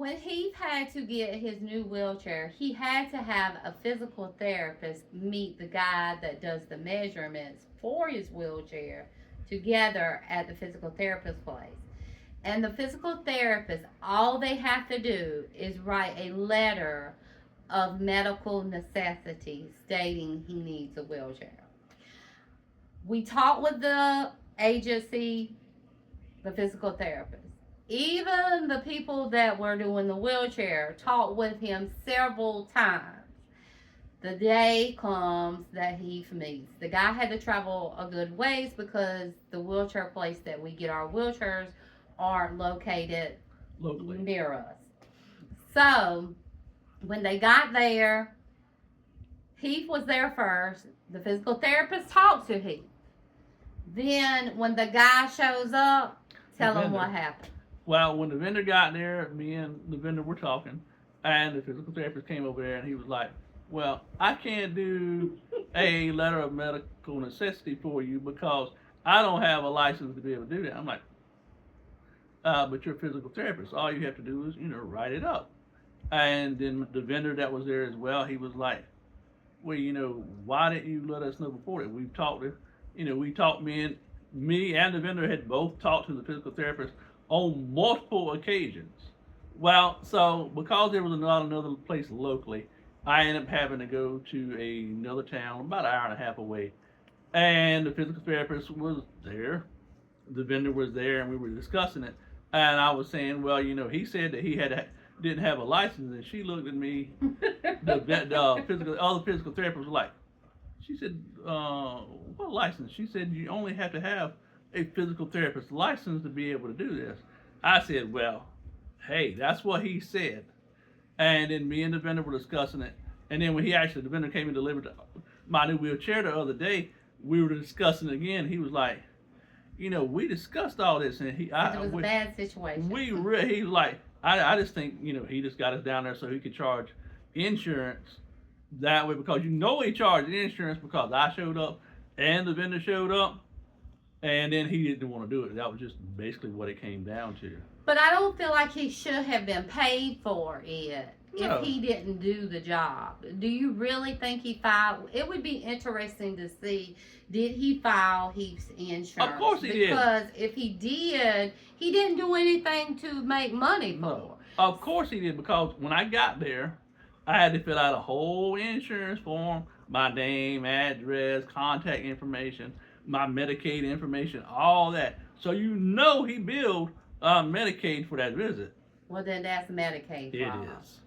When he had to get his new wheelchair, he had to have a physical therapist meet the guy that does the measurements for his wheelchair together at the physical therapist place. And the physical therapist, all they have to do is write a letter of medical necessity stating he needs a wheelchair. We talked with the agency, the physical therapist. Even the people that were doing the wheelchair talked with him several times. The day comes that he meets. The guy had to travel a good ways because the wheelchair place that we get our wheelchairs are located locally. near us. So when they got there, Heath was there first. The physical therapist talked to Heath. Then when the guy shows up, tell him what happened. Well, when the vendor got there, me and the vendor were talking, and the physical therapist came over there, and he was like, "Well, I can't do a letter of medical necessity for you because I don't have a license to be able to do that." I'm like, "But you're a physical therapist. All you have to do is, write it up." And then the vendor that was there as well, he was like, "Well, why didn't you let us know before that? We've talked to, we talked, me and the vendor had both talked to the physical therapist on multiple occasions." Well, so because there was not another place locally, I ended up having to go to another town about an hour and a half away. And the physical therapist was there, the vendor was there, and we were discussing it. And I was saying, well, he said that he didn't have a license, and she looked at me. The other physical therapist was like, she said, "What license?" She said, "You only have to have a physical therapist license to be able to do this." I said, "Well, hey, that's what he said." And then me and the vendor were discussing it. And then when the vendor came and delivered my new wheelchair the other day, we were discussing it again. He was like, "We discussed all this, and it was a bad situation." He was like, I just think, he just got us down there so he could charge insurance that way, because he charged insurance because I showed up and the vendor showed up, and then he didn't want to do it. That was just basically what it came down to. But I don't feel like he should have been paid for it No. if he didn't do the job. Do you really think he filed? It would be interesting to see, did he file Heath's insurance? Of course he did. Because if he did, he didn't do anything to make money for. No. Of course he did, because when I got there, I had to fill out a whole insurance form, my name, address, contact information, my Medicaid information, all that. So he billed Medicaid for that visit. Well, then that's Medicaid It fraud. is.